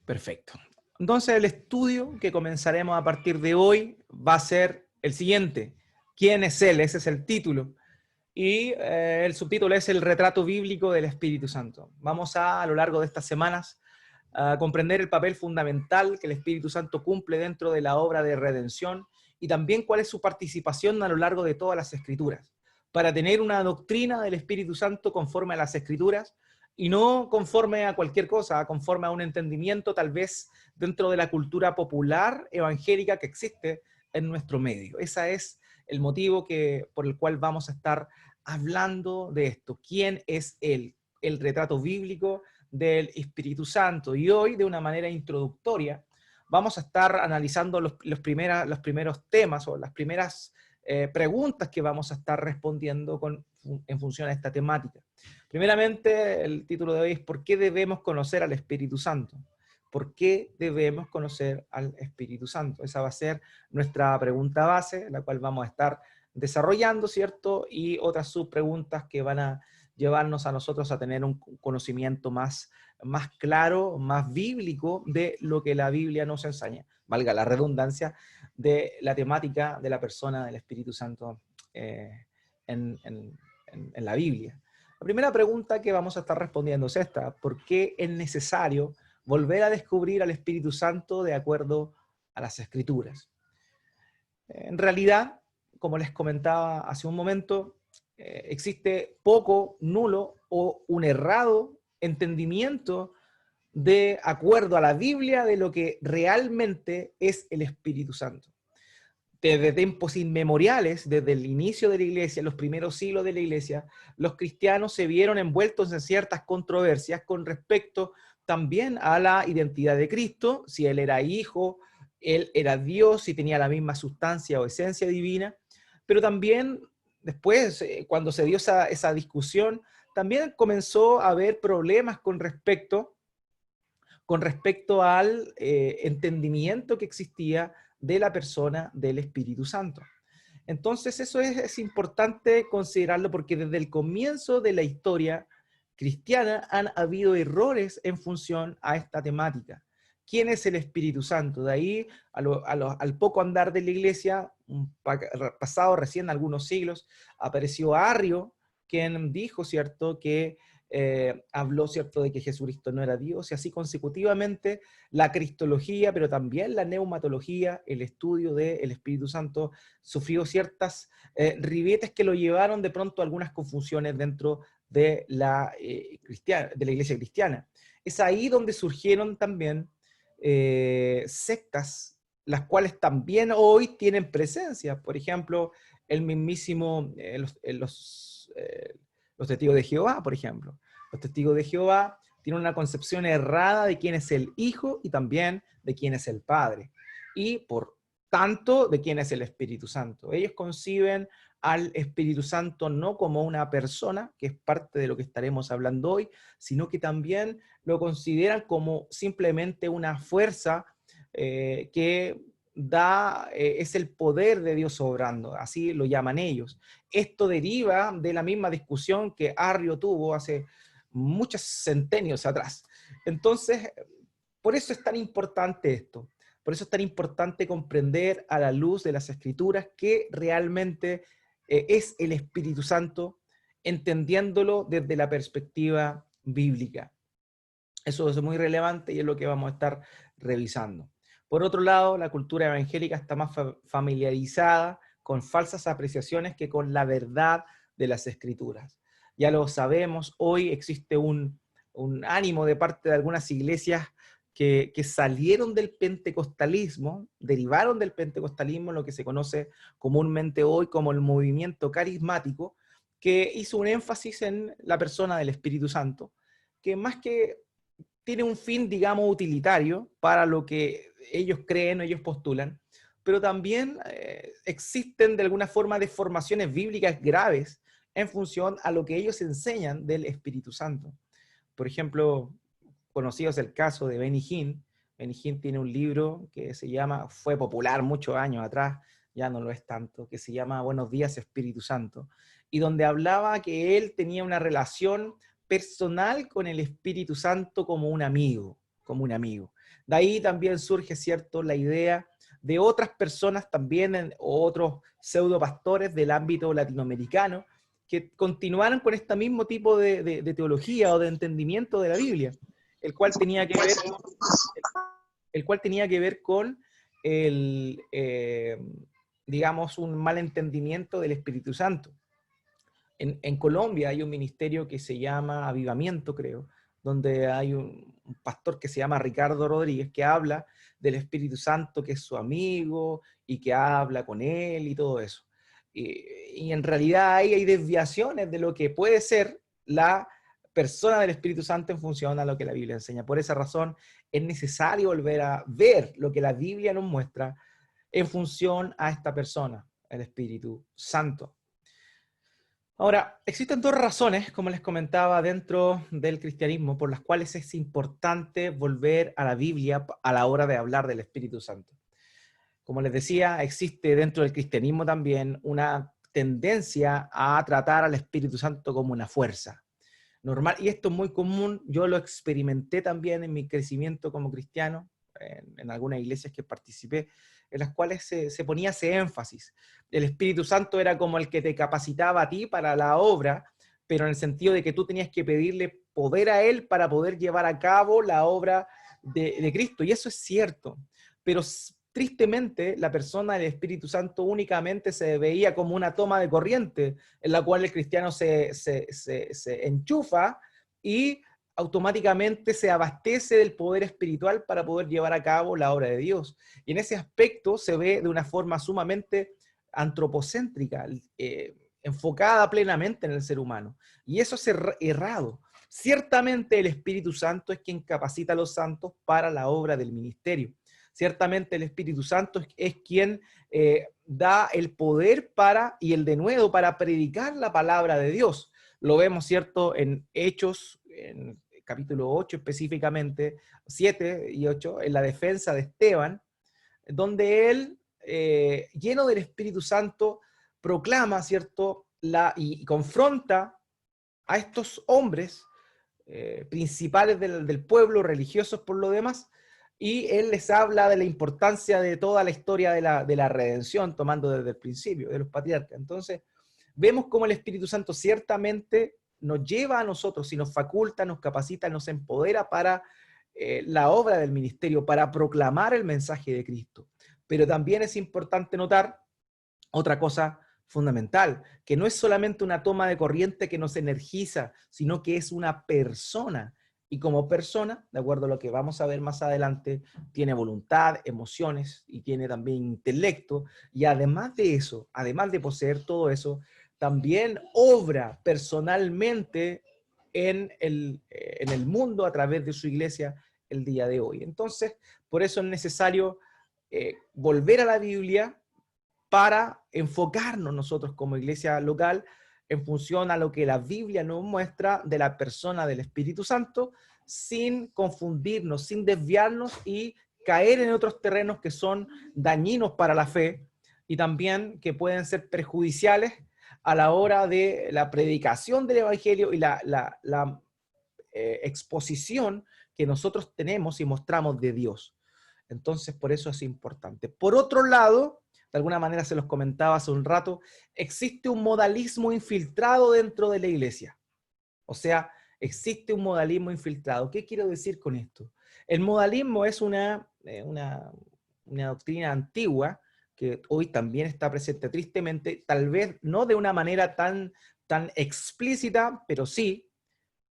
Perfecto. Entonces el estudio que comenzaremos a partir de hoy va a ser el siguiente. ¿Quién es Él? Ese es el título. Y el subtítulo es el retrato bíblico del Espíritu Santo. Vamos a lo largo de estas semanas, a comprender el papel fundamental que el Espíritu Santo cumple dentro de la obra de redención y también cuál es su participación a lo largo de todas las Escrituras, para tener una doctrina del Espíritu Santo conforme a las Escrituras y no conforme a cualquier cosa, conforme a un entendimiento tal vez dentro de la cultura popular evangélica que existe en nuestro medio. Ese es el motivo por el cual vamos a estar hablando de esto. ¿Quién es Él? El retrato bíblico del Espíritu Santo. Y hoy, de una manera introductoria, vamos a estar analizando los primeros temas o las primeras preguntas que vamos a estar respondiendo en función a esta temática. Primeramente, el título de hoy es ¿por qué debemos conocer al Espíritu Santo? ¿Por qué debemos conocer al Espíritu Santo? Esa va a ser nuestra pregunta base, la cual vamos a estar desarrollando, ¿cierto? Y otras subpreguntas que van a llevarnos a nosotros a tener un conocimiento más claro, más bíblico de lo que la Biblia nos enseña, valga la redundancia, de la temática de la persona del Espíritu Santo en, en, en la Biblia. La primera pregunta que vamos a estar respondiendo es esta: ¿por qué es necesario volver a descubrir al Espíritu Santo de acuerdo a las Escrituras? En realidad, como les comentaba hace un momento, existe poco, nulo o un errado entendimiento de acuerdo a la Biblia de lo que realmente es el Espíritu Santo. Desde tiempos inmemoriales, desde el inicio de la iglesia, los primeros siglos de la iglesia, los cristianos se vieron envueltos en ciertas controversias con respecto también a la identidad de Cristo, si Él era hijo, Él era Dios, si tenía la misma sustancia o esencia divina, pero también después, cuando se dio esa discusión, también comenzó a haber problemas con respecto al entendimiento que existía de la persona del Espíritu Santo. Entonces eso es importante considerarlo porque desde el comienzo de la historia cristiana han habido errores en función a esta temática. ¿Quién es el Espíritu Santo? De ahí al poco andar de la iglesia, pasado recién algunos siglos, apareció Arrio, quien dijo, ¿cierto?, que habló, ¿cierto?, de que Jesucristo no era Dios, y así consecutivamente la cristología, pero también la neumatología, el estudio del Espíritu Santo, sufrió ciertas ribetes que lo llevaron de pronto a algunas confusiones dentro de de la iglesia cristiana. Es ahí donde surgieron también sectas, las cuales también hoy tienen presencia. Por ejemplo, el mismísimo, los testigos de Jehová, por ejemplo. Los testigos de Jehová tienen una concepción errada de quién es el Hijo y también de quién es el Padre. Y por tanto, de quién es el Espíritu Santo. Ellos conciben al Espíritu Santo no como una persona, que es parte de lo que estaremos hablando hoy, sino que también lo consideran como simplemente una fuerza que es el poder de Dios obrando, así lo llaman ellos. Esto deriva de la misma discusión que Arrio tuvo hace muchos centenios atrás. Entonces, por eso es tan importante esto. Por eso es tan importante comprender a la luz de las Escrituras que realmente es el Espíritu Santo, entendiéndolo desde la perspectiva bíblica. Eso es muy relevante y es lo que vamos a estar revisando. Por otro lado, la cultura evangélica está más familiarizada con falsas apreciaciones que con la verdad de las Escrituras. Ya lo sabemos, hoy existe un ánimo de parte de algunas iglesias que salieron del pentecostalismo, derivaron del pentecostalismo, lo que se conoce comúnmente hoy como el movimiento carismático, que hizo un énfasis en la persona del Espíritu Santo, que más que tiene un fin, digamos, utilitario para lo que ellos creen o ellos postulan, pero también existen de alguna forma deformaciones bíblicas graves en función a lo que ellos enseñan del Espíritu Santo. Por ejemplo, conocido es el caso de Benny Hinn. Benny Hinn tiene un libro que se llama, fue popular muchos años atrás, ya no lo es tanto, que se llama Buenos días Espíritu Santo, y donde hablaba que él tenía una relación personal con el Espíritu Santo como un amigo, como un amigo. De ahí también surge, ¿cierto?, la idea de otras personas también, o otros pseudopastores del ámbito latinoamericano, que continuaron con este mismo tipo de teología o de entendimiento de la Biblia, el cual tenía que ver, el cual tenía que ver con el, digamos, un mal entendimiento del Espíritu Santo. En Colombia hay un ministerio que se llama Avivamiento, creo, donde hay un pastor que se llama Ricardo Rodríguez, que habla del Espíritu Santo, que es su amigo, y que habla con él y todo eso. Y en realidad ahí hay desviaciones de lo que puede ser la persona del Espíritu Santo en función a lo que la Biblia enseña. Por esa razón es necesario volver a ver lo que la Biblia nos muestra en función a esta persona, el Espíritu Santo. Ahora, existen dos razones, como les comentaba, dentro del cristianismo, por las cuales es importante volver a la Biblia a la hora de hablar del Espíritu Santo. Como les decía, existe dentro del cristianismo también una tendencia a tratar al Espíritu Santo como una fuerza normal, y esto es muy común. Yo lo experimenté también en mi crecimiento como cristiano, en algunas iglesias que participé, en las cuales se ponía ese énfasis. El Espíritu Santo era como el que te capacitaba a ti para la obra, pero en el sentido de que tú tenías que pedirle poder a Él para poder llevar a cabo la obra de Cristo. Y eso es cierto, pero tristemente la persona del Espíritu Santo únicamente se veía como una toma de corriente en la cual el cristiano se enchufa y automáticamente se abastece del poder espiritual para poder llevar a cabo la obra de Dios. Y en ese aspecto se ve de una forma sumamente antropocéntrica, enfocada plenamente en el ser humano. Y eso es errado. Ciertamente el Espíritu Santo es quien capacita a los santos para la obra del ministerio. Ciertamente el Espíritu Santo es quien da el poder para y el denuedo para predicar la palabra de Dios. Lo vemos, ¿cierto?, en Hechos, en capítulo 8 específicamente, 7 y 8, en la defensa de Esteban, donde él, lleno del Espíritu Santo, proclama, ¿cierto?, y confronta a estos hombres principales del pueblo, religiosos por lo demás, y él les habla de la importancia de toda la historia de la redención, tomando desde el principio, de los patriarcas. Entonces, vemos cómo el Espíritu Santo ciertamente nos lleva a nosotros y nos faculta, nos capacita, nos empodera para la obra del ministerio, para proclamar el mensaje de Cristo. Pero también es importante notar otra cosa fundamental, que no es solamente una toma de corriente que nos energiza, sino que es una persona. Y como persona, de acuerdo a lo que vamos a ver más adelante, tiene voluntad, emociones y tiene también intelecto. Y además de eso, además de poseer todo eso, también obra personalmente en el mundo a través de su iglesia el día de hoy. Entonces, por eso es necesario volver a la Biblia para enfocarnos nosotros como iglesia local en función a lo que la Biblia nos muestra de la persona del Espíritu Santo, sin confundirnos, sin desviarnos y caer en otros terrenos que son dañinos para la fe y también que pueden ser perjudiciales a la hora de la predicación del Evangelio y la exposición que nosotros tenemos y mostramos de Dios. Entonces, por eso es importante. Por otro lado, de alguna manera se los comentaba hace un rato, existe un modalismo infiltrado dentro de la iglesia. O sea, existe un modalismo infiltrado. ¿Qué quiero decir con esto? El modalismo es una doctrina antigua que hoy también está presente, tristemente, tal vez no de una manera tan explícita, pero sí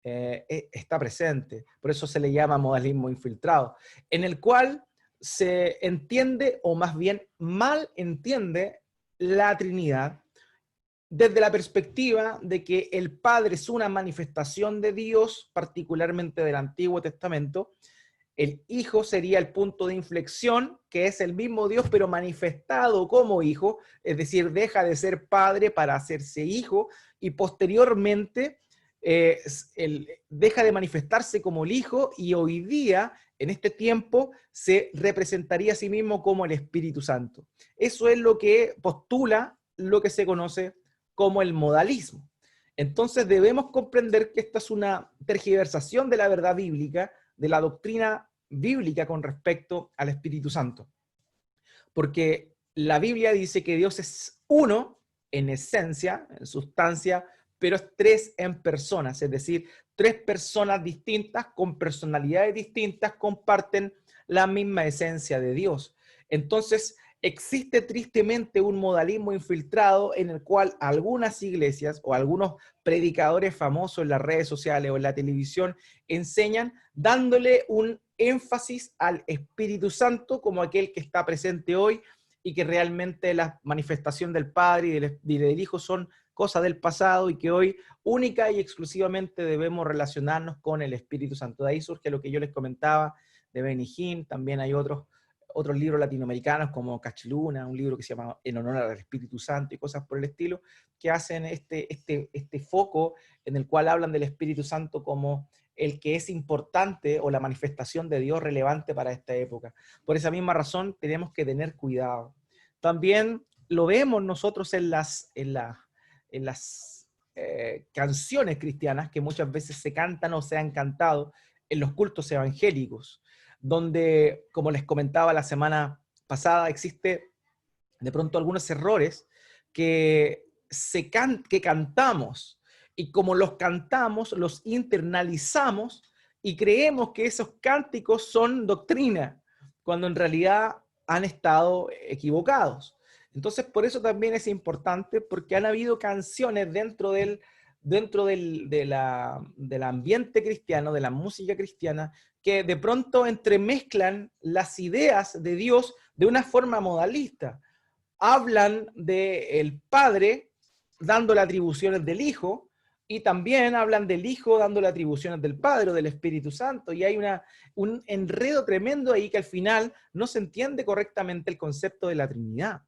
está presente. Por eso se le llama modalismo infiltrado, en el cual se entiende, o más bien mal entiende, la Trinidad desde la perspectiva de que el Padre es una manifestación de Dios, particularmente del Antiguo Testamento. El Hijo sería el punto de inflexión, que es el mismo Dios, pero manifestado como Hijo, es decir, deja de ser Padre para hacerse Hijo, y posteriormente deja de manifestarse como el Hijo, y hoy día, en este tiempo, se representaría a sí mismo como el Espíritu Santo. Eso es lo que postula lo que se conoce como el modalismo. Entonces debemos comprender que esta es una tergiversación de la verdad bíblica, de la doctrina bíblica con respecto al Espíritu Santo. Porque la Biblia dice que Dios es uno en esencia, en sustancia, pero es tres en personas, es decir, tres personas distintas con personalidades distintas comparten la misma esencia de Dios. Entonces, existe tristemente un modalismo infiltrado en el cual algunas iglesias o algunos predicadores famosos en las redes sociales o en la televisión enseñan dándole un énfasis al Espíritu Santo como aquel que está presente hoy y que realmente la manifestación del Padre y del Hijo son cosas del pasado y que hoy única y exclusivamente debemos relacionarnos con el Espíritu Santo. De ahí surge lo que yo les comentaba de Benny Hinn. También hay otros libros latinoamericanos como Cachiluna, un libro que se llama En honor al Espíritu Santo y cosas por el estilo, que hacen este foco en el cual hablan del Espíritu Santo como el que es importante o la manifestación de Dios relevante para esta época. Por esa misma razón tenemos que tener cuidado. También lo vemos nosotros en las canciones cristianas que muchas veces se cantan o se han cantado en los cultos evangélicos, donde, como les comentaba la semana pasada, existe de pronto algunos errores que cantamos, y como los cantamos, los internalizamos y creemos que esos cánticos son doctrina, cuando en realidad han estado equivocados. Entonces, por eso también es importante, porque han habido canciones del ambiente cristiano, de la música cristiana, que de pronto entremezclan las ideas de Dios de una forma modalista. Hablan del Padre dándole atribuciones del Hijo, y también hablan del Hijo dándole atribuciones del Padre o del Espíritu Santo, y hay un enredo tremendo ahí que al final no se entiende correctamente el concepto de la Trinidad.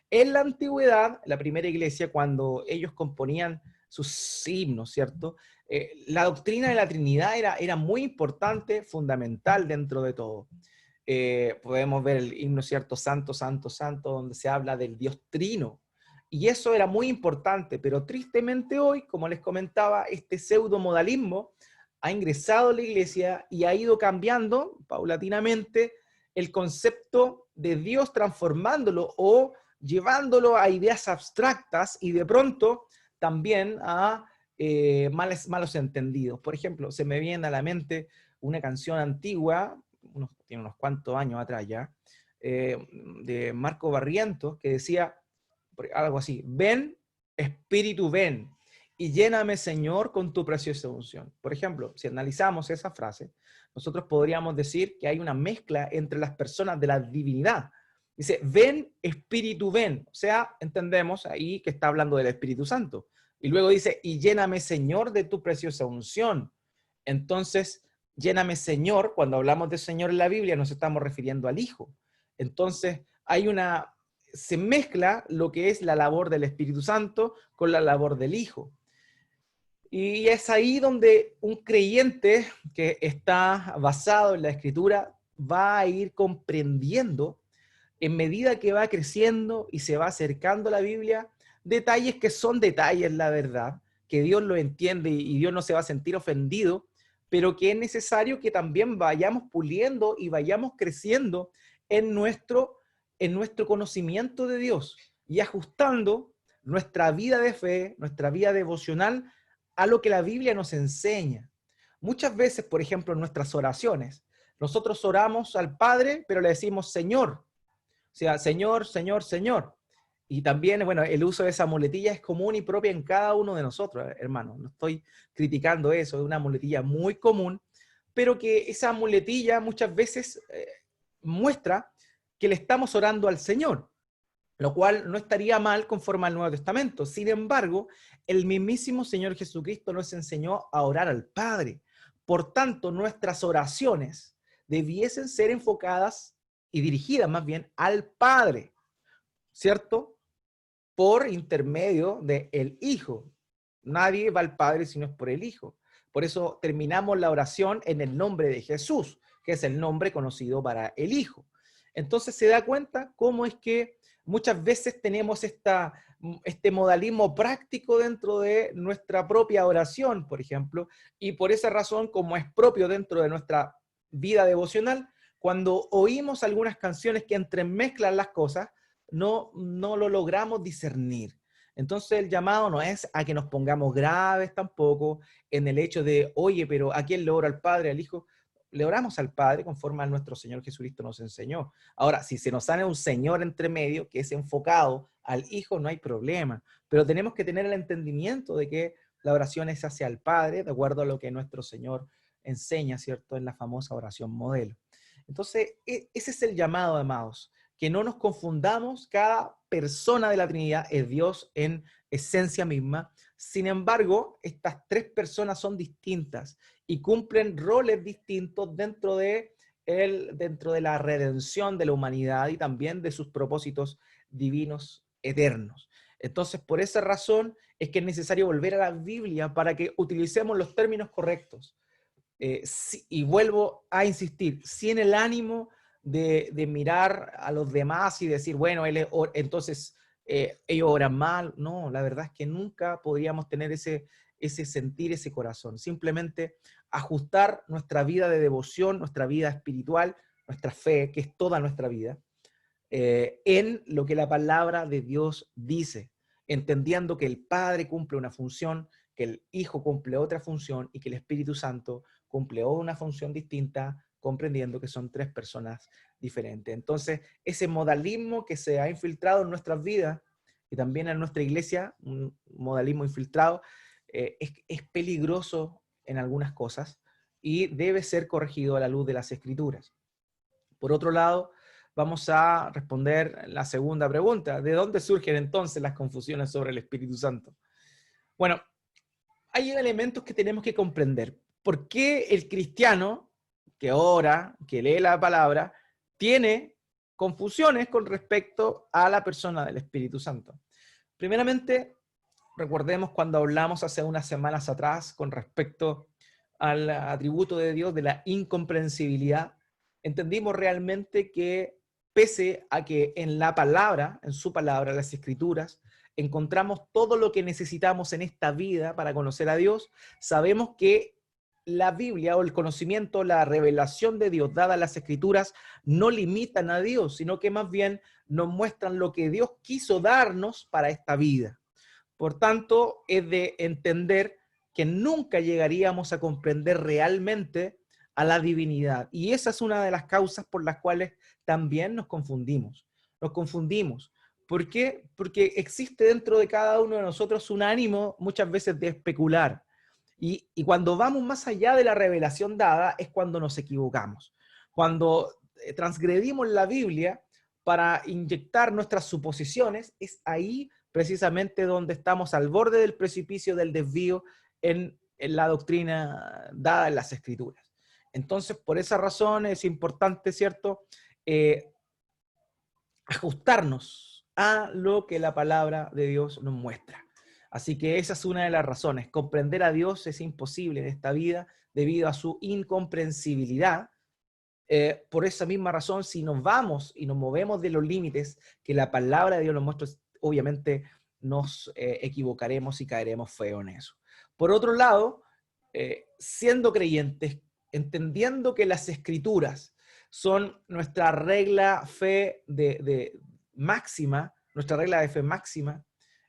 En la antigüedad, la primera iglesia, cuando ellos componían sus himnos, ¿cierto? La doctrina de la Trinidad era muy importante, fundamental dentro de todo. Podemos ver el himno, ¿cierto? Santo, santo, santo, donde se habla del Dios Trino. Y eso era muy importante, pero tristemente hoy, como les comentaba, este pseudomodalismo ha ingresado a la iglesia y ha ido cambiando paulatinamente el concepto de Dios, transformándolo o llevándolo a ideas abstractas y de pronto también a malos entendidos. Por ejemplo, se me viene a la mente una canción antigua, tiene unos cuantos años atrás ya, de Marco Barrientos, que decía algo así: ven, Espíritu, ven, y lléname, Señor, con tu preciosa unción. Por ejemplo, si analizamos esa frase, nosotros podríamos decir que hay una mezcla entre las personas de la divinidad. Dice, ven, Espíritu, ven. O sea, entendemos ahí que está hablando del Espíritu Santo. Y luego dice, y lléname, Señor, de tu preciosa unción. Entonces, lléname, Señor, cuando hablamos de Señor en la Biblia, nos estamos refiriendo al Hijo. Entonces, se mezcla lo que es la labor del Espíritu Santo con la labor del Hijo. Y es ahí donde un creyente que está basado en la Escritura va a ir comprendiendo, en medida que va creciendo y se va acercando a la Biblia, detalles que son detalles, la verdad, que Dios lo entiende y Dios no se va a sentir ofendido, pero que es necesario que también vayamos puliendo y vayamos creciendo en nuestro conocimiento de Dios y ajustando nuestra vida de fe, nuestra vida devocional a lo que la Biblia nos enseña. Muchas veces, por ejemplo, en nuestras oraciones, nosotros oramos al Padre, pero le decimos Señor. O sea, Señor, Señor, Señor. Y también, bueno, el uso de esa muletilla es común y propia en cada uno de nosotros, hermano. No estoy criticando eso, es una muletilla muy común, pero que esa muletilla muchas veces muestra que le estamos orando al Señor, lo cual no estaría mal conforme al Nuevo Testamento. Sin embargo, el mismísimo Señor Jesucristo nos enseñó a orar al Padre. Por tanto, nuestras oraciones debiesen ser enfocadas y dirigidas más bien al Padre, ¿cierto? Por intermedio del Hijo. Nadie va al Padre si no es por el Hijo. Por eso terminamos la oración en el nombre de Jesús, que es el nombre conocido para el Hijo. Entonces se da cuenta cómo es que muchas veces tenemos este modalismo práctico dentro de nuestra propia oración, por ejemplo, y por esa razón, como es propio dentro de nuestra vida devocional, cuando oímos algunas canciones que entremezclan las cosas, no lo logramos discernir. Entonces el llamado no es a que nos pongamos graves tampoco en el hecho de, oye, pero ¿a quién le oro? ¿Al Padre, al Hijo? Le oramos al Padre conforme a nuestro Señor Jesucristo nos enseñó. Ahora, si se nos sale un Señor entre medio que es enfocado al Hijo, no hay problema. Pero tenemos que tener el entendimiento de que la oración es hacia el Padre, de acuerdo a lo que nuestro Señor enseña, ¿cierto? En la famosa oración modelo. Entonces, ese es el llamado, amados, que no nos confundamos, cada persona de la Trinidad es Dios en esencia misma. Sin embargo, estas tres personas son distintas y cumplen roles distintos dentro de la redención de la humanidad y también de sus propósitos divinos eternos. Entonces, por esa razón es que es necesario volver a la Biblia para que utilicemos los términos correctos. Y vuelvo a insistir, sin el ánimo de mirar a los demás y decir, bueno, entonces ellos oran mal. No, la verdad es que nunca podríamos tener ese sentir, ese corazón. Simplemente ajustar nuestra vida de devoción, nuestra vida espiritual, nuestra fe, que es toda nuestra vida, en lo que la palabra de Dios dice, entendiendo que el Padre cumple una función, que el Hijo cumple otra función y que el Espíritu Santo cumple una función distinta, comprendiendo que son tres personas diferentes. Entonces, ese modalismo que se ha infiltrado en nuestras vidas y también en nuestra iglesia, un modalismo infiltrado, es peligroso en algunas cosas y debe ser corregido a la luz de las Escrituras. Por otro lado, vamos a responder la segunda pregunta. ¿De dónde surgen entonces las confusiones sobre el Espíritu Santo? Bueno, hay elementos que tenemos que comprender. ¿Por qué el cristiano que ora, que lee la palabra, tiene confusiones con respecto a la persona del Espíritu Santo? Primeramente, recordemos cuando hablamos hace unas semanas atrás con respecto al atributo de Dios de la incomprensibilidad. Entendimos realmente que pese a que en la palabra, en su palabra, las Escrituras, encontramos todo lo que necesitamos en esta vida para conocer a Dios, sabemos que la Biblia o el conocimiento, la revelación de Dios dada en las Escrituras no limitan a Dios, sino que más bien nos muestran lo que Dios quiso darnos para esta vida. Por tanto, es de entender que nunca llegaríamos a comprender realmente a la divinidad. Y esa es una de las causas por las cuales también nos confundimos. Nos confundimos. ¿Por qué? Porque existe dentro de cada uno de nosotros un ánimo muchas veces de especular. Y cuando vamos más allá de la revelación dada es cuando nos equivocamos. Cuando transgredimos la Biblia para inyectar nuestras suposiciones, es ahí precisamente donde estamos al borde del precipicio del desvío en la doctrina dada en las Escrituras. Entonces, por esa razón es importante, ¿cierto?, ajustarnos a lo que la palabra de Dios nos muestra. Así que esa es una de las razones. Comprender a Dios es imposible en esta vida debido a su incomprensibilidad. Por esa misma razón, si nos vamos y nos movemos de los límites que la palabra de Dios nos muestra, obviamente nos equivocaremos y caeremos feo en eso. Por otro lado, siendo creyentes, entendiendo que las Escrituras son nuestra regla fe máxima, nuestra regla de fe máxima,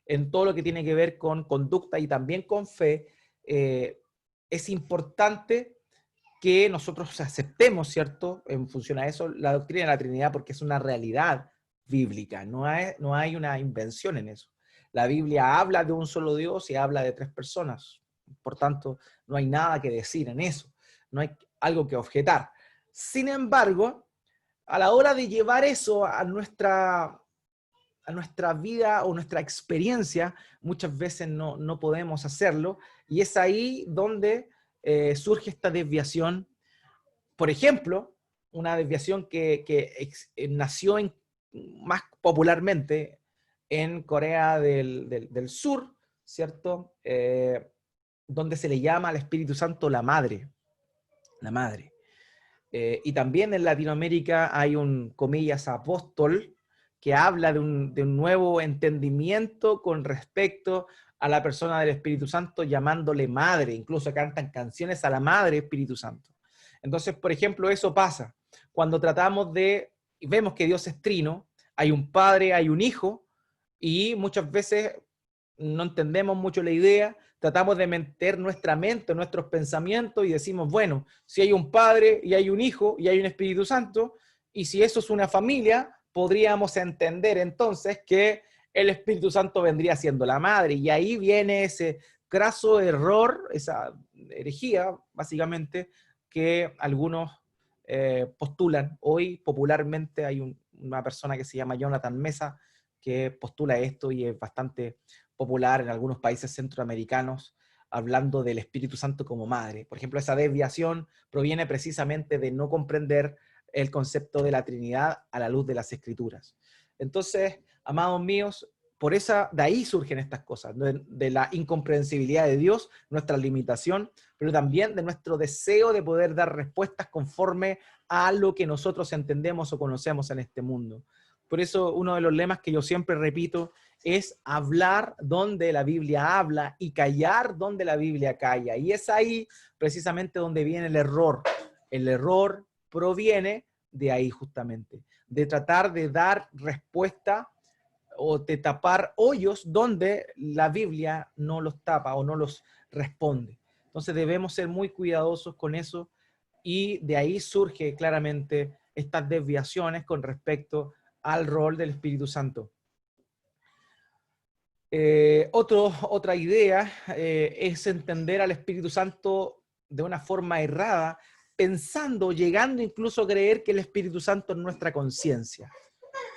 en todo lo que tiene que ver con conducta y también con fe, es importante que nosotros aceptemos, ¿cierto?, en función a eso, la doctrina de la Trinidad, porque es una realidad bíblica, no hay una invención en eso. La Biblia habla de un solo Dios y habla de tres personas, por tanto, no hay nada que decir en eso, no hay algo que objetar. Sin embargo, a la hora de llevar eso a nuestra vida o nuestra experiencia, muchas veces no podemos hacerlo, y es ahí donde surge esta desviación. Por ejemplo, una desviación que nació más popularmente en Corea del Sur, ¿cierto? Donde se le llama al Espíritu Santo la Madre. La Madre. Y también en Latinoamérica hay un, comillas, apóstol que habla de un nuevo entendimiento con respecto a la persona del Espíritu Santo, llamándole madre. Incluso cantan canciones a la Madre Espíritu Santo. Entonces, por ejemplo, eso pasa. cuando tratamos de, vemos que Dios es trino, hay un Padre, hay un Hijo, y muchas veces no entendemos mucho la idea, tratamos de meter nuestra mente, nuestros pensamientos y decimos, bueno, si hay un Padre y hay un Hijo y hay un Espíritu Santo, y si eso es una familia, podríamos entender entonces que el Espíritu Santo vendría siendo la madre, y ahí viene ese craso error, esa herejía, básicamente, que algunos postulan. Hoy popularmente hay una persona que se llama Jonathan Mesa, que postula esto y es bastante popular en algunos países centroamericanos, hablando del Espíritu Santo como madre. Por ejemplo, esa desviación proviene precisamente de no comprender el concepto de la Trinidad a la luz de las Escrituras. Entonces, amados míos, de ahí surgen estas cosas, de la incomprensibilidad de Dios, nuestra limitación, pero también de nuestro deseo de poder dar respuestas conforme a lo que nosotros entendemos o conocemos en este mundo. Por eso uno de los lemas que yo siempre repito es hablar donde la Biblia habla y callar donde la Biblia calla. Y es ahí precisamente donde viene el error. El error proviene de ahí justamente, de tratar de dar respuesta o de tapar hoyos donde la Biblia no los tapa o no los responde. Entonces debemos ser muy cuidadosos con eso, y de ahí surge claramente estas desviaciones con respecto al rol del Espíritu Santo. Otra idea es entender al Espíritu Santo de una forma errada, pensando, llegando incluso a creer que el Espíritu Santo es nuestra conciencia.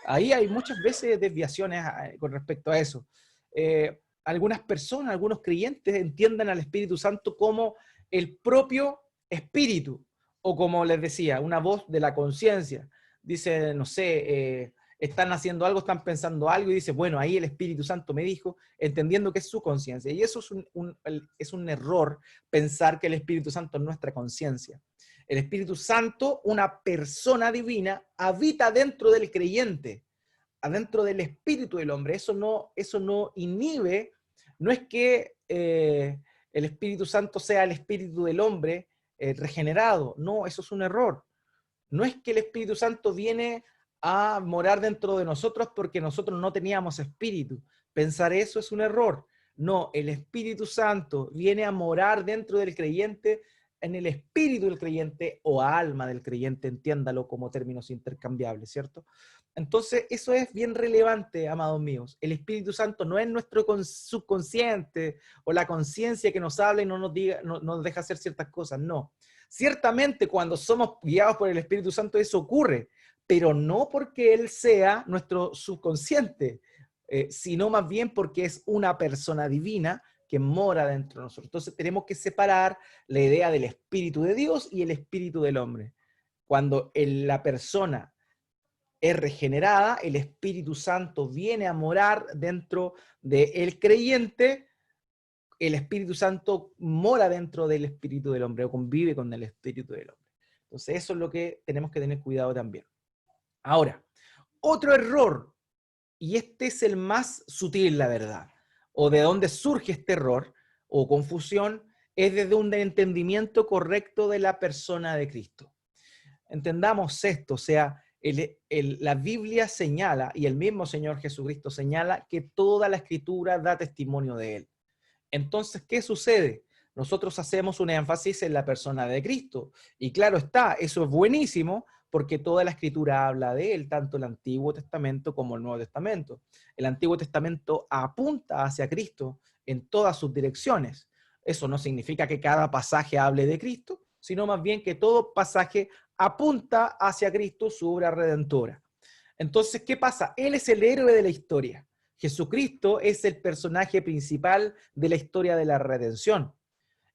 Ahí hay muchas veces desviaciones con respecto a eso. Algunas personas, algunos creyentes entienden al Espíritu Santo como el propio Espíritu, o como les decía, una voz de la conciencia. Dice, no sé, están haciendo algo, están pensando algo, y dice, bueno, ahí el Espíritu Santo me dijo, entendiendo que es su conciencia. Y eso es un error, pensar que el Espíritu Santo es nuestra conciencia. El Espíritu Santo, una persona divina, habita dentro del creyente, adentro del espíritu del hombre. Eso no inhibe, no es que el Espíritu Santo sea el espíritu del hombre regenerado. No, eso es un error. No es que el Espíritu Santo viene a morar dentro de nosotros porque nosotros no teníamos espíritu. Pensar eso es un error. No, el Espíritu Santo viene a morar dentro del creyente, en el espíritu del creyente o alma del creyente, entiéndalo como términos intercambiables, ¿cierto? Entonces, eso es bien relevante, amados míos. El Espíritu Santo no es nuestro subconsciente o la conciencia que nos habla y no nos deja hacer ciertas cosas, no. Ciertamente, cuando somos guiados por el Espíritu Santo, eso ocurre, pero no porque Él sea nuestro subconsciente, sino más bien porque es una persona divina que mora dentro de nosotros. Entonces tenemos que separar la idea del Espíritu de Dios y el Espíritu del hombre. Cuando la persona es regenerada, el Espíritu Santo viene a morar dentro del creyente, el Espíritu Santo mora dentro del espíritu del hombre o convive con el espíritu del hombre. Entonces eso es lo que tenemos que tener cuidado también. Ahora, otro error, y este es el más sutil, la verdad, o de dónde surge este error o confusión, es desde un entendimiento correcto de la persona de Cristo. Entendamos esto, o sea, la Biblia señala, y el mismo Señor Jesucristo señala, que toda la Escritura da testimonio de Él. Entonces, ¿qué sucede? Nosotros hacemos un énfasis en la persona de Cristo. Y claro está, eso es buenísimo porque toda la Escritura habla de Él, tanto el Antiguo Testamento como el Nuevo Testamento. El Antiguo Testamento apunta hacia Cristo en todas sus direcciones. Eso no significa que cada pasaje hable de Cristo, sino más bien que todo pasaje apunta hacia Cristo, su obra redentora. Entonces, ¿qué pasa? Él es el héroe de la historia. Jesucristo es el personaje principal de la historia de la redención.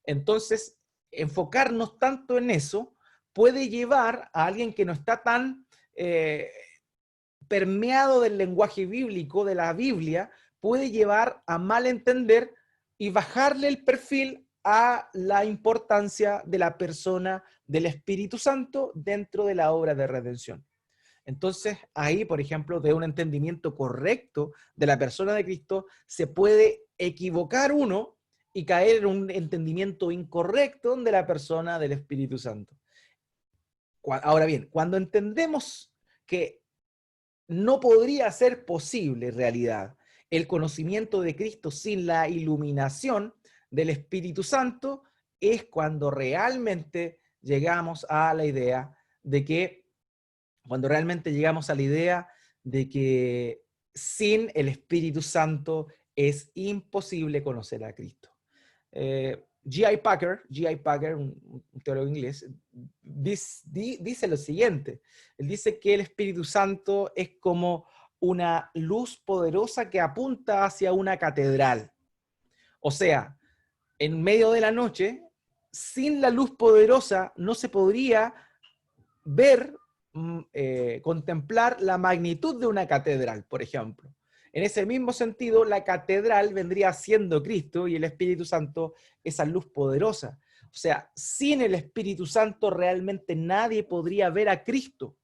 Entonces, enfocarnos tanto en eso puede llevar a alguien que no está tan permeado del lenguaje bíblico, de la Biblia, puede llevar a malentender y bajarle el perfil a la importancia de la persona del Espíritu Santo dentro de la obra de redención. Entonces, ahí, por ejemplo, de un entendimiento correcto de la persona de Cristo, se puede equivocar uno y caer en un entendimiento incorrecto de la persona del Espíritu Santo. Ahora bien, cuando entendemos que no podría ser posible en realidad el conocimiento de Cristo sin la iluminación del Espíritu Santo, es cuando realmente llegamos a la idea de que, sin el Espíritu Santo es imposible conocer a Cristo. G.I. Packer, un teólogo inglés, dice lo siguiente. Él dice que el Espíritu Santo es como una luz poderosa que apunta hacia una catedral. O sea, en medio de la noche, sin la luz poderosa, no se podría ver, contemplar la magnitud de una catedral, por ejemplo. En ese mismo sentido, la catedral vendría siendo Cristo y el Espíritu Santo esa luz poderosa. O sea, sin el Espíritu Santo realmente nadie podría ver a Cristo.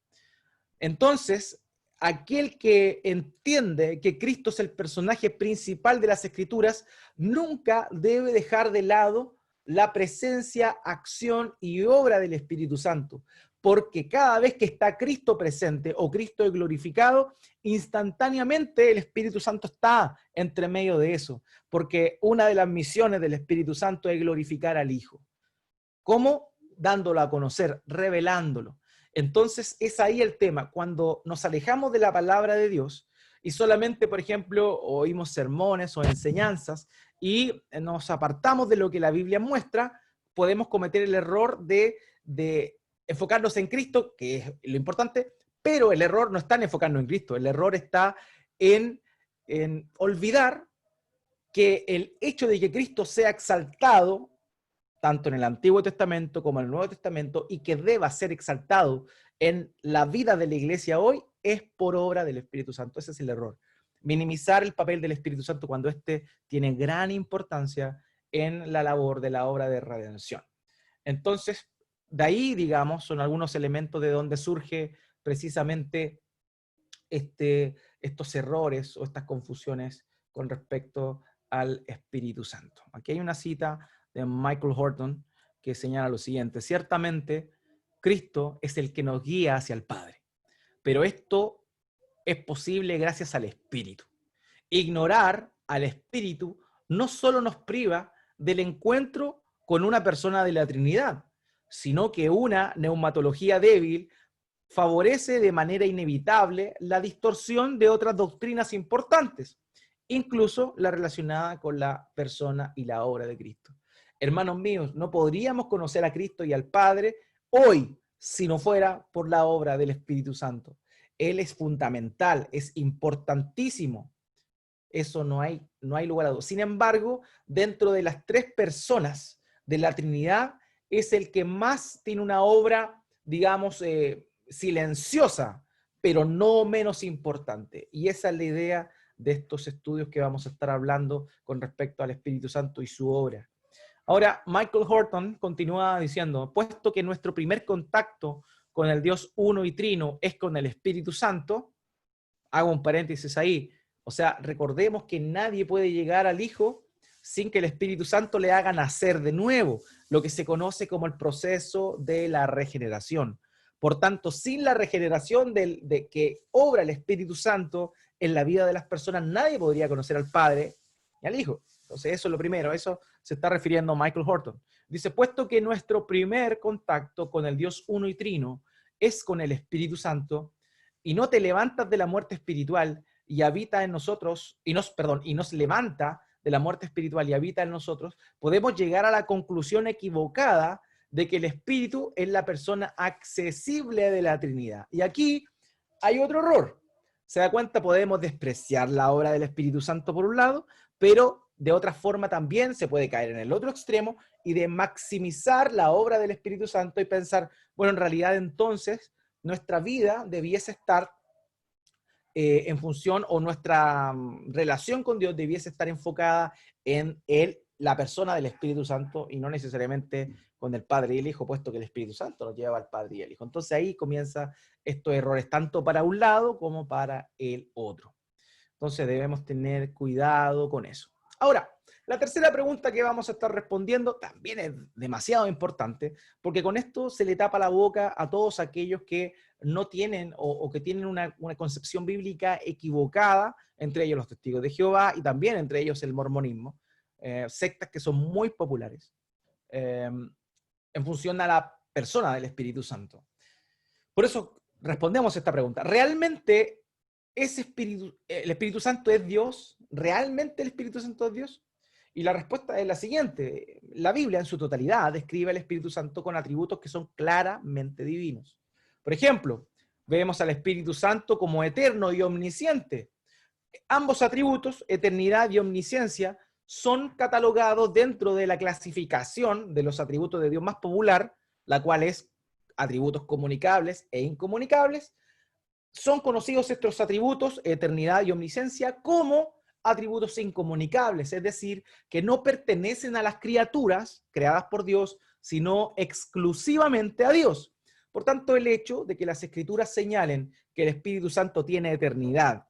Entonces, aquel que entiende que Cristo es el personaje principal de las Escrituras, nunca debe dejar de lado la presencia, acción y obra del Espíritu Santo, porque cada vez que está Cristo presente o Cristo es glorificado, instantáneamente el Espíritu Santo está entre medio de eso, porque una de las misiones del Espíritu Santo es glorificar al Hijo. ¿Cómo? Dándolo a conocer, revelándolo. Entonces es ahí el tema, cuando nos alejamos de la palabra de Dios y solamente, por ejemplo, oímos sermones o enseñanzas y nos apartamos de lo que la Biblia muestra, podemos cometer el error de enfocarnos en Cristo, que es lo importante, pero el error no está en enfocarnos en Cristo, el error está en olvidar que el hecho de que Cristo sea exaltado tanto en el Antiguo Testamento como en el Nuevo Testamento, y que deba ser exaltado en la vida de la iglesia hoy, es por obra del Espíritu Santo. Ese es el error. Minimizar el papel del Espíritu Santo cuando éste tiene gran importancia en la labor de la obra de redención. Entonces, de ahí, digamos, son algunos elementos de donde surge precisamente estos errores o estas confusiones con respecto al Espíritu Santo. Aquí hay una cita de Michael Horton que señala lo siguiente: ciertamente Cristo es el que nos guía hacia el Padre, pero esto es posible gracias al Espíritu. Ignorar al Espíritu no solo nos priva del encuentro con una persona de la Trinidad, sino que una neumatología débil favorece de manera inevitable la distorsión de otras doctrinas importantes, incluso la relacionada con la persona y la obra de Cristo. Hermanos míos, no podríamos conocer a Cristo y al Padre hoy si no fuera por la obra del Espíritu Santo. Él es fundamental, es importantísimo. Eso no hay lugar a dudas. Sin embargo, dentro de las tres personas de la Trinidad, es el que más tiene una obra, digamos, silenciosa, pero no menos importante. Y esa es la idea de estos estudios que vamos a estar hablando con respecto al Espíritu Santo y su obra. Ahora, Michael Horton continúa diciendo, puesto que nuestro primer contacto con el Dios uno y trino es con el Espíritu Santo, hago un paréntesis ahí, o sea, recordemos que nadie puede llegar al Hijo sin que el Espíritu Santo le haga nacer de nuevo, lo que se conoce como el proceso de la regeneración. Por tanto, sin la regeneración de que obra el Espíritu Santo en la vida de las personas, nadie podría conocer al Padre y al Hijo. Entonces, eso es lo primero, eso se está refiriendo Michael Horton. Dice, puesto que nuestro primer contacto con el Dios uno y trino es con el Espíritu Santo, y no te levantas de la muerte espiritual y habita en nosotros, y nos levanta de la muerte espiritual y habita en nosotros, podemos llegar a la conclusión equivocada de que el Espíritu es la persona accesible de la Trinidad. Y aquí hay otro error. ¿Se da cuenta? Podemos despreciar la obra del Espíritu Santo por un lado, pero de otra forma también se puede caer en el otro extremo y de maximizar la obra del Espíritu Santo y pensar, bueno, en realidad entonces nuestra vida debiese estar en función, o nuestra relación con Dios debiese estar enfocada en la persona del Espíritu Santo y no necesariamente con el Padre y el Hijo, puesto que el Espíritu Santo nos lleva al Padre y el Hijo. Entonces ahí comienzan estos errores, tanto para un lado como para el otro. Entonces debemos tener cuidado con eso. Ahora, La tercera pregunta que vamos a estar respondiendo también es demasiado importante, porque con esto se le tapa la boca a todos aquellos que no tienen o que tienen una concepción bíblica equivocada, entre ellos los testigos de Jehová y también entre ellos el mormonismo, sectas que son muy populares en función a la persona del Espíritu Santo. Por eso respondemos esta pregunta. ¿Realmente el Espíritu Santo es Dios? ¿Realmente el Espíritu Santo es Dios? Y la respuesta es la siguiente. La Biblia en su totalidad describe al Espíritu Santo con atributos que son claramente divinos. Por ejemplo, vemos al Espíritu Santo como eterno y omnisciente. Ambos atributos, eternidad y omnisciencia, son catalogados dentro de la clasificación de los atributos de Dios más popular, la cual es atributos comunicables e incomunicables. Son conocidos estos atributos, eternidad y omnisciencia, como atributos incomunicables, es decir, que no pertenecen a las criaturas creadas por Dios, sino exclusivamente a Dios. Por tanto, el hecho de que las Escrituras señalen que el Espíritu Santo tiene eternidad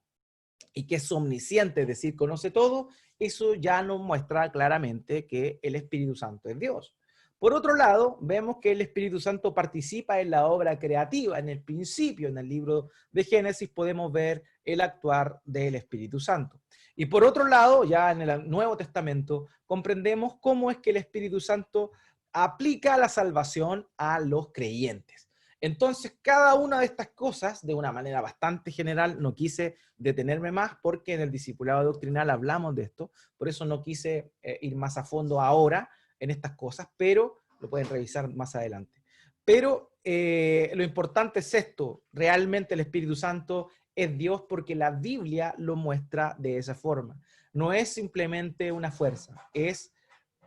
y que es omnisciente, es decir, conoce todo, eso ya nos muestra claramente que el Espíritu Santo es Dios. Por otro lado, vemos que el Espíritu Santo participa en la obra creativa. En el principio, en el libro de Génesis, podemos ver el actuar del Espíritu Santo. Y por otro lado, ya en el Nuevo Testamento, comprendemos cómo es que el Espíritu Santo aplica la salvación a los creyentes. Entonces, cada una de estas cosas, de una manera bastante general, no quise detenerme más porque en el discipulado doctrinal hablamos de esto, por eso no quise ir más a fondo ahora en estas cosas, pero lo pueden revisar más adelante. Pero lo importante es esto, realmente el Espíritu Santo es Dios porque la Biblia lo muestra de esa forma. No es simplemente una fuerza, es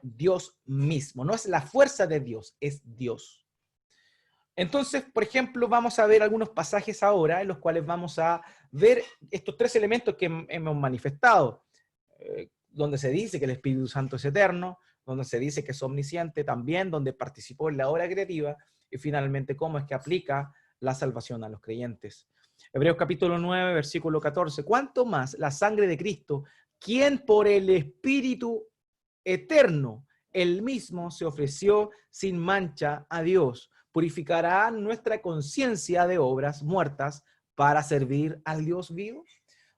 Dios mismo, no es la fuerza de Dios, es Dios. Entonces, por ejemplo, vamos a ver algunos pasajes ahora en los cuales vamos a ver estos tres elementos que hemos manifestado, donde se dice que el Espíritu Santo es eterno, donde se dice que es omnisciente, también donde participó en la obra creativa, y finalmente cómo es que aplica la salvación a los creyentes. Hebreos capítulo 9, versículo 14. ¿Cuánto más la sangre de Cristo, quien por el Espíritu eterno, él mismo se ofreció sin mancha a Dios, purificará nuestra conciencia de obras muertas para servir al Dios vivo?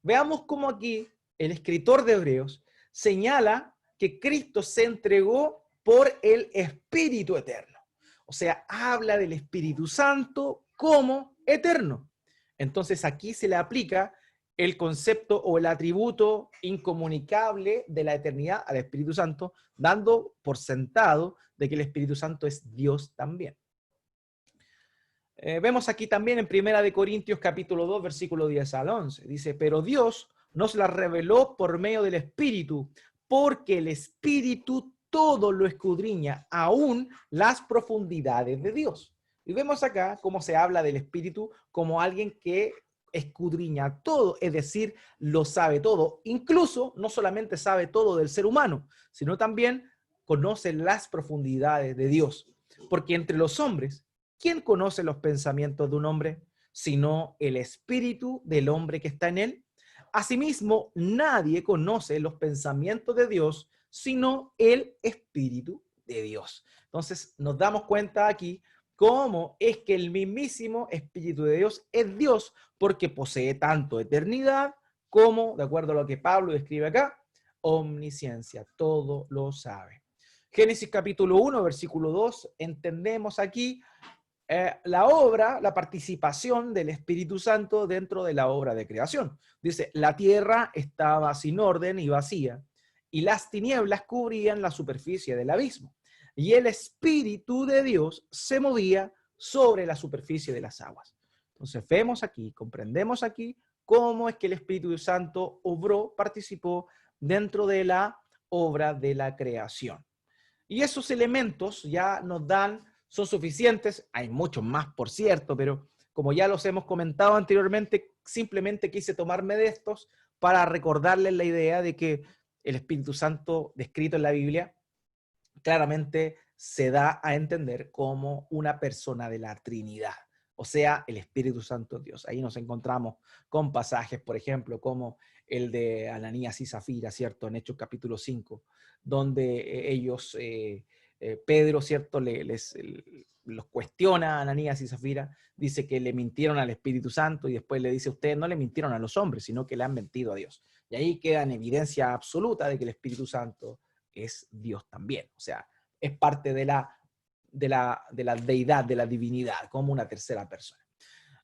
Veamos cómo aquí el escritor de Hebreos señala que Cristo se entregó por el Espíritu eterno. O sea, habla del Espíritu Santo como eterno. Entonces aquí se le aplica el concepto o el atributo incomunicable de la eternidad al Espíritu Santo, dando por sentado de que el Espíritu Santo es Dios también. Vemos aquí también en 1 Corintios capítulo 2, versículo 10 al 11. Dice, pero Dios nos la reveló por medio del Espíritu, porque el Espíritu todo lo escudriña, aún las profundidades de Dios. Y vemos acá cómo se habla del Espíritu como alguien que escudriña todo, es decir, lo sabe todo. Incluso no solamente sabe todo del ser humano, sino también conoce las profundidades de Dios. Porque entre los hombres, ¿quién conoce los pensamientos de un hombre, sino el espíritu del hombre que está en él? Asimismo, nadie conoce los pensamientos de Dios, sino el espíritu de Dios. Entonces, nos damos cuenta aquí cómo es que el mismísimo espíritu de Dios es Dios, porque posee tanto eternidad como, de acuerdo a lo que Pablo describe acá, omnisciencia, todo lo sabe. Génesis capítulo 1, versículo 2, entendemos aquí la obra, la participación del Espíritu Santo dentro de la obra de creación. Dice, la tierra estaba sin orden y vacía, y las tinieblas cubrían la superficie del abismo, y el Espíritu de Dios se movía sobre la superficie de las aguas. Entonces vemos aquí, comprendemos aquí cómo es que el Espíritu Santo obró, participó dentro de la obra de la creación. Y esos elementos ya nos dan, son suficientes, hay muchos más por cierto, pero como ya los hemos comentado anteriormente, simplemente quise tomarme de estos para recordarles la idea de que el Espíritu Santo descrito en la Biblia claramente se da a entender como una persona de la Trinidad. o sea, el Espíritu Santo es Dios. Ahí nos encontramos con pasajes, por ejemplo, como el de Ananías y Zafira, ¿cierto? En Hechos capítulo 5, donde ellos, Pedro, ¿cierto? Los cuestiona a Ananías y Zafira, dice que le mintieron al Espíritu Santo y después le dice, ustedes no le mintieron a los hombres, sino que le han mentido a Dios. Y ahí queda en evidencia absoluta de que el Espíritu Santo es Dios también. O sea, es parte de la deidad, de la divinidad, como una tercera persona.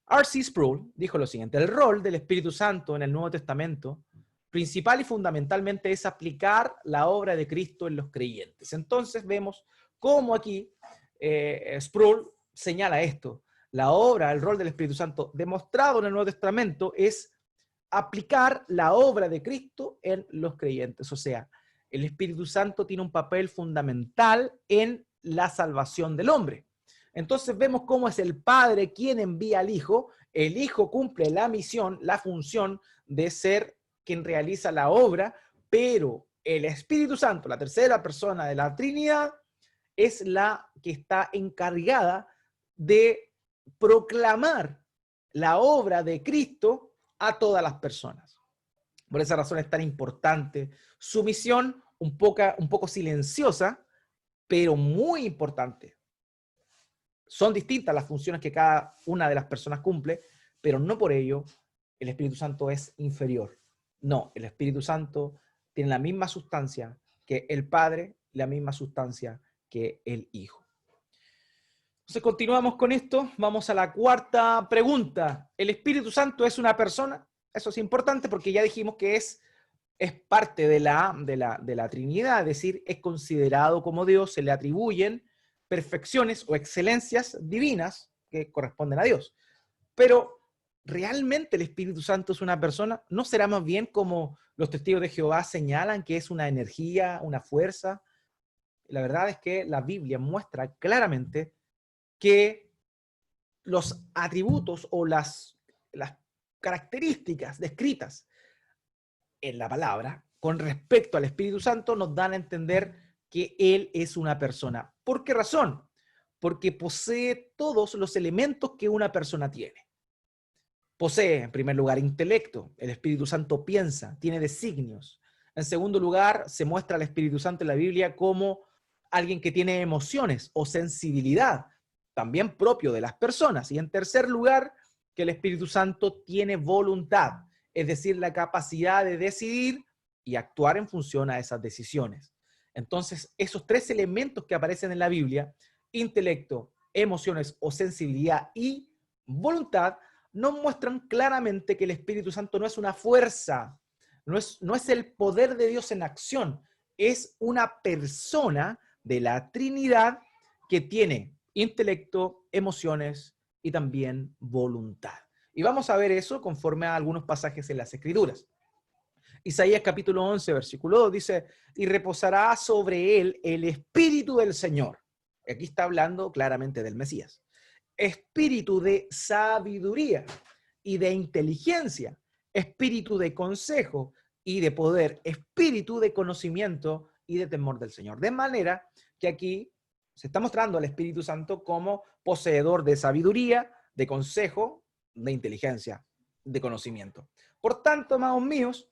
R.C. Sproul dijo lo siguiente: el rol del Espíritu Santo en el Nuevo Testamento, principal y fundamentalmente, es aplicar la obra de Cristo en los creyentes. Entonces vemos cómo aquí Sproul señala esto. La obra, el rol del Espíritu Santo demostrado en el Nuevo Testamento es aplicar la obra de Cristo en los creyentes. O sea, el Espíritu Santo tiene un papel fundamental en la salvación del hombre. Entonces vemos cómo es el Padre quien envía al Hijo, el Hijo cumple la misión, la función de ser quien realiza la obra, pero el Espíritu Santo, la tercera persona de la Trinidad, es la que está encargada de proclamar la obra de Cristo a todas las personas. Por esa razón es tan importante su misión, un poco silenciosa, pero muy importante. Son distintas las funciones que cada una de las personas cumple, pero no por ello el Espíritu Santo es inferior. No, el Espíritu Santo tiene la misma sustancia que el Padre, la misma sustancia que el Hijo. Entonces continuamos con esto, vamos a la cuarta pregunta. ¿El Espíritu Santo es una persona? Eso es importante porque ya dijimos que es parte de la Trinidad, es decir, es considerado como Dios, se le atribuyen perfecciones o excelencias divinas que corresponden a Dios. Pero, ¿realmente el Espíritu Santo es una persona? ¿No será más bien como los testigos de Jehová señalan que es una energía, una fuerza? La verdad es que la Biblia muestra claramente que los atributos o las características descritas en la palabra con respecto al Espíritu Santo nos dan a entender que Él es una persona. ¿Por qué razón? Porque posee todos los elementos que una persona tiene. Posee, en primer lugar, intelecto. El Espíritu Santo piensa, tiene designios. En segundo lugar, se muestra al Espíritu Santo en la Biblia como alguien que tiene emociones o sensibilidad, también propio de las personas. Y en tercer lugar, que el Espíritu Santo tiene voluntad, es decir, la capacidad de decidir y actuar en función a esas decisiones. Entonces, esos tres elementos que aparecen en la Biblia, intelecto, emociones o sensibilidad y voluntad, nos muestran claramente que el Espíritu Santo no es una fuerza, no es el poder de Dios en acción, es una persona de la Trinidad que tiene intelecto, emociones y también voluntad. Y vamos a ver eso conforme a algunos pasajes en las Escrituras. Isaías capítulo 11, versículo 2 dice, y reposará sobre él el Espíritu del Señor. Aquí está hablando claramente del Mesías. Espíritu de sabiduría y de inteligencia, espíritu de consejo y de poder, espíritu de conocimiento y de temor del Señor. De manera que aquí se está mostrando al Espíritu Santo como poseedor de sabiduría, de consejo, de inteligencia, de conocimiento. Por tanto, amados míos,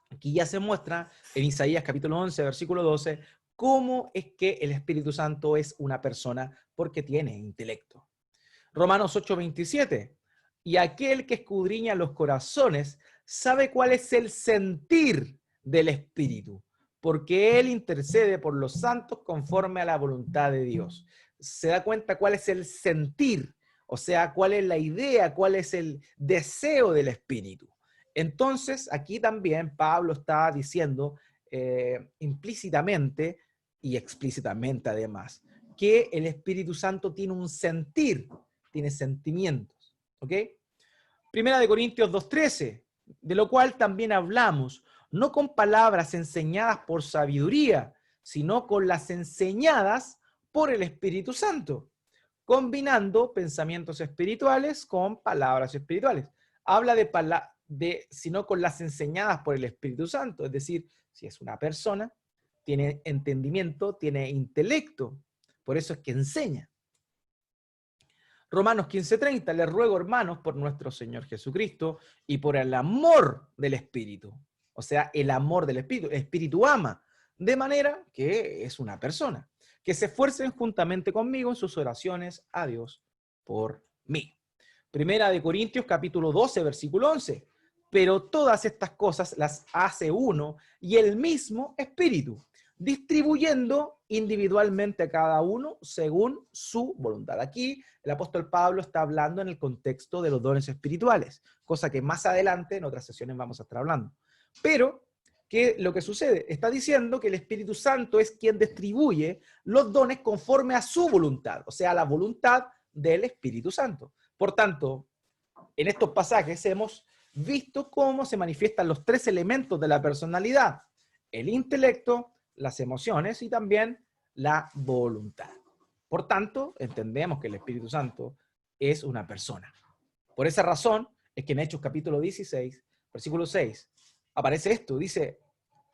aquí ya se muestra en Isaías capítulo 11, versículo 12, cómo es que el Espíritu Santo es una persona porque tiene intelecto. Romanos 8:27, y aquel que escudriña los corazones sabe cuál es el sentir del Espíritu, porque Él intercede por los santos conforme a la voluntad de Dios. Se da cuenta cuál es el sentir, o sea, cuál es la idea, cuál es el deseo del Espíritu. Entonces, aquí también Pablo está diciendo implícitamente y explícitamente además, que el Espíritu Santo tiene un sentir, tiene sentimientos, ¿ok? Primera de Corintios 2:13, de lo cual también hablamos, no con palabras enseñadas por sabiduría, sino con las enseñadas por el Espíritu Santo, combinando pensamientos espirituales con palabras espirituales. Habla sino con las enseñadas por el Espíritu Santo, es decir, si es una persona, tiene entendimiento, tiene intelecto, por eso es que enseña. Romanos 15:30, les ruego, hermanos, por nuestro Señor Jesucristo y por el amor del Espíritu. O sea, el amor del Espíritu. El Espíritu ama, de manera que es una persona. Que se esfuercen juntamente conmigo en sus oraciones a Dios por mí. Primera de Corintios, capítulo 12, versículo 11. Pero todas estas cosas las hace uno y el mismo Espíritu, distribuyendo individualmente a cada uno según su voluntad. Aquí el apóstol Pablo está hablando en el contexto de los dones espirituales, cosa que más adelante en otras sesiones vamos a estar hablando. Pero, ¿qué lo que sucede? Está diciendo que el Espíritu Santo es quien distribuye los dones conforme a su voluntad, o sea, la voluntad del Espíritu Santo. Por tanto, en estos pasajes hemos visto cómo se manifiestan los tres elementos de la personalidad: el intelecto, las emociones y también la voluntad. Por tanto, entendemos que el Espíritu Santo es una persona. Por esa razón es que en Hechos capítulo 16, versículo 6, aparece esto. Dice,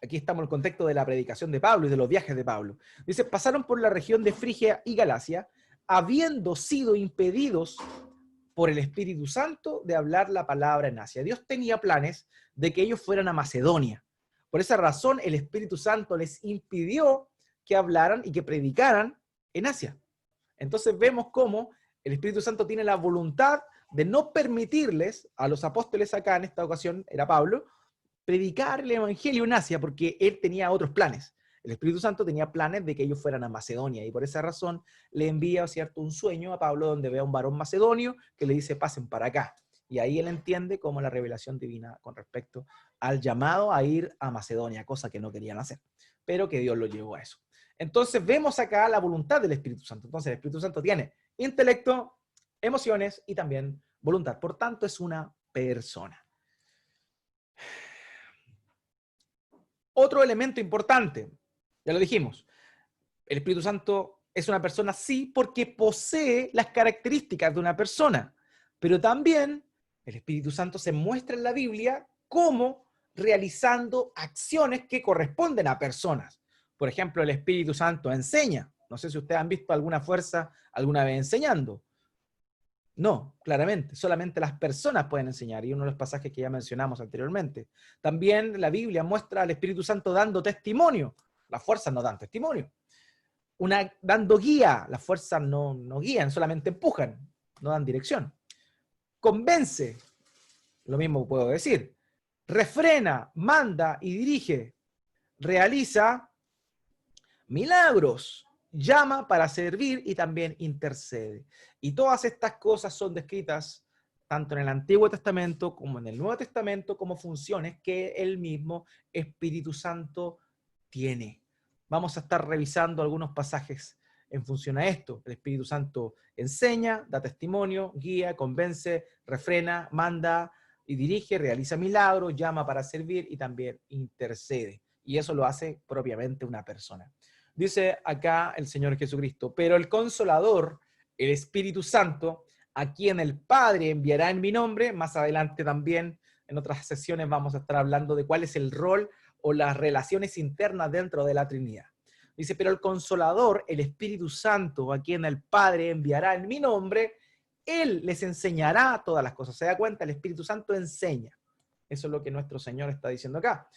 aquí estamos en el contexto de la predicación de Pablo y de los viajes de Pablo. Dice, pasaron por la región de Frigia y Galacia, habiendo sido impedidos por el Espíritu Santo de hablar la palabra en Asia. Dios tenía planes de que ellos fueran a Macedonia. Por esa razón, el Espíritu Santo les impidió que hablaran y que predicaran en Asia. Entonces vemos cómo el Espíritu Santo tiene la voluntad de no permitirles a los apóstoles, acá en esta ocasión era Pablo, predicar el Evangelio en Asia, porque él tenía otros planes. El Espíritu Santo tenía planes de que ellos fueran a Macedonia, y por esa razón le envía, ¿cierto?, un sueño a Pablo donde ve a un varón macedonio que le dice, pasen para acá. Y ahí él entiende como la revelación divina con respecto al llamado a ir a Macedonia, cosa que no querían hacer, pero que Dios lo llevó a eso. Entonces vemos acá la voluntad del Espíritu Santo. Entonces el Espíritu Santo tiene intelecto, emociones y también voluntad. Por tanto, es una persona. Otro elemento importante, ya lo dijimos, el Espíritu Santo es una persona, sí, porque posee las características de una persona, pero también el Espíritu Santo se muestra en la Biblia como realizando acciones que corresponden a personas. Por ejemplo, el Espíritu Santo enseña. No sé si ustedes han visto alguna fuerza alguna vez enseñando. No, claramente, solamente las personas pueden enseñar, y uno de los pasajes que ya mencionamos anteriormente. También la Biblia muestra al Espíritu Santo dando testimonio. Las fuerzas no dan testimonio. Dando guía, las fuerzas no guían, solamente empujan, no dan dirección. Convence, lo mismo puedo decir. Refrena, manda y dirige. Realiza milagros, llama para servir y también intercede. Y todas estas cosas son descritas tanto en el Antiguo Testamento como en el Nuevo Testamento como funciones que el mismo Espíritu Santo tiene. Vamos a estar revisando algunos pasajes en función a esto. El Espíritu Santo enseña, da testimonio, guía, convence, refrena, manda y dirige, realiza milagros, llama para servir y también intercede. Y eso lo hace propiamente una persona. Dice acá el Señor Jesucristo, pero el Consolador, el Espíritu Santo, a quien el Padre enviará en mi nombre. Más adelante también, en otras sesiones, vamos a estar hablando de cuál es el rol o las relaciones internas dentro de la Trinidad. Dice, pero el Consolador, el Espíritu Santo, a quien el Padre enviará en mi nombre, Él les enseñará todas las cosas. ¿Se da cuenta? El Espíritu Santo enseña. Eso es lo que nuestro Señor está diciendo acá.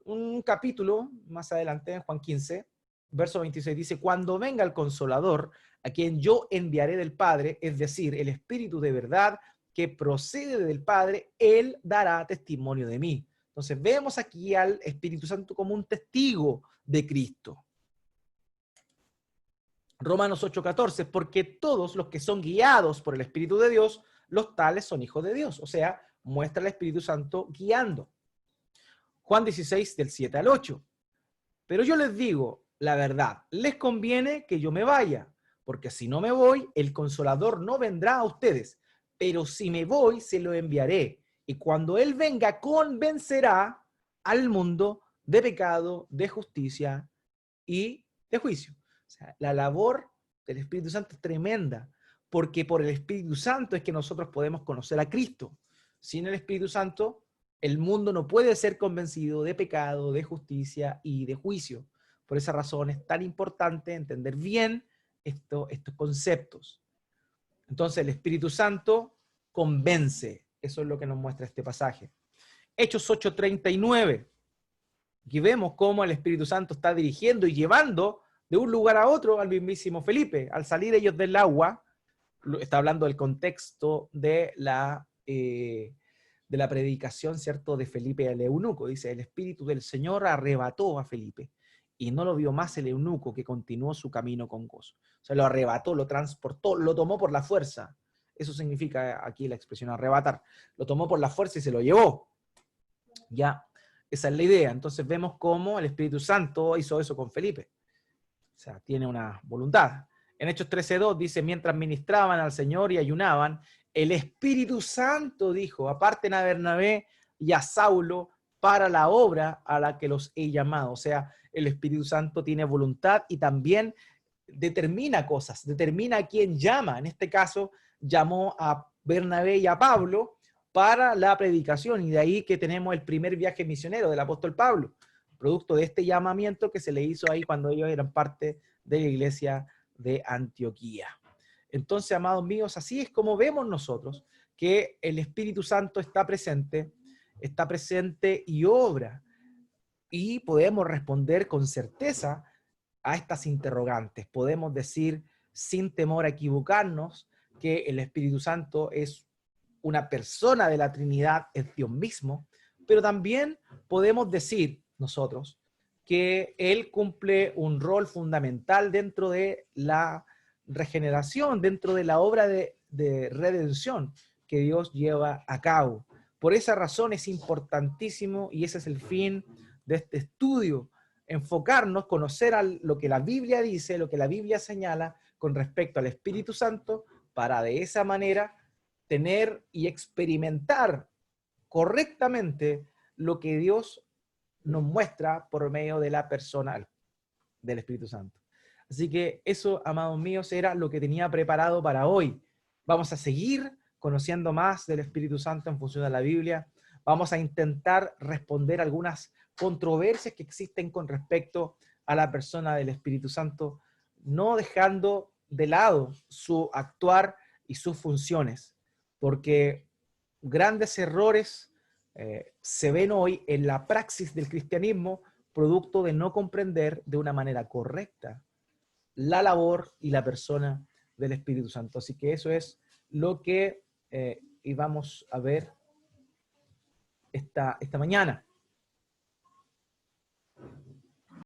Un capítulo más adelante, en Juan 15, verso 26, dice, cuando venga el Consolador, a quien yo enviaré del Padre, es decir, el Espíritu de verdad que procede del Padre, Él dará testimonio de mí. Entonces vemos aquí al Espíritu Santo como un testigo de Cristo. Romanos 8:14, porque todos los que son guiados por el Espíritu de Dios, los tales son hijos de Dios. O sea, muestra el Espíritu Santo guiando. Juan 16, del 7 al 8. Pero yo les digo la verdad, les conviene que yo me vaya, porque si no me voy, el Consolador no vendrá a ustedes, pero si me voy, se lo enviaré. Y cuando Él venga, convencerá al mundo de pecado, de justicia y de juicio. O sea, la labor del Espíritu Santo es tremenda, porque por el Espíritu Santo es que nosotros podemos conocer a Cristo. Sin el Espíritu Santo, el mundo no puede ser convencido de pecado, de justicia y de juicio. Por esa razón es tan importante entender bien estos conceptos. Entonces el Espíritu Santo convence. Eso es lo que nos muestra este pasaje. Hechos 8:39. Aquí vemos cómo el Espíritu Santo está dirigiendo y llevando de un lugar a otro al mismísimo Felipe. Al salir ellos del agua, está hablando del contexto de la predicación, ¿cierto?, de Felipe al eunuco. Dice, el Espíritu del Señor arrebató a Felipe y no lo vio más el eunuco, que continuó su camino con gozo. O sea, lo arrebató, lo transportó, lo tomó por la fuerza. Eso significa aquí la expresión arrebatar. Lo tomó por la fuerza y se lo llevó. Ya, esa es la idea. Entonces vemos cómo el Espíritu Santo hizo eso con Felipe. O sea, tiene una voluntad. En Hechos 13:2 dice, mientras ministraban al Señor y ayunaban, el Espíritu Santo dijo, aparten a Bernabé y a Saulo para la obra a la que los he llamado. O sea, el Espíritu Santo tiene voluntad y también determina cosas, determina a quién llama. En este caso, llamó a Bernabé y a Pablo para la predicación, y de ahí que tenemos el primer viaje misionero del apóstol Pablo, producto de este llamamiento que se le hizo ahí cuando ellos eran parte de la iglesia de Antioquía. Entonces, amados míos, así es como vemos nosotros que el Espíritu Santo está presente y obra, y podemos responder con certeza a estas interrogantes. Podemos decir sin temor a equivocarnos que el Espíritu Santo es una persona de la Trinidad, es Dios mismo, pero también podemos decir nosotros que Él cumple un rol fundamental dentro de la regeneración, dentro de la obra de redención que Dios lleva a cabo. Por esa razón es importantísimo, y ese es el fin de este estudio, enfocarnos, conocer lo que la Biblia dice, lo que la Biblia señala con respecto al Espíritu Santo, para de esa manera tener y experimentar correctamente lo que Dios nos muestra por medio de la persona del Espíritu Santo. Así que eso, amados míos, era lo que tenía preparado para hoy. Vamos a seguir conociendo más del Espíritu Santo en función de la Biblia. Vamos a intentar responder algunas controversias que existen con respecto a la persona del Espíritu Santo, no dejando de lado su actuar y sus funciones, porque grandes errores se ven hoy en la praxis del cristianismo, producto de no comprender de una manera correcta la labor y la persona del Espíritu Santo. Así que eso es lo que íbamos a ver esta mañana.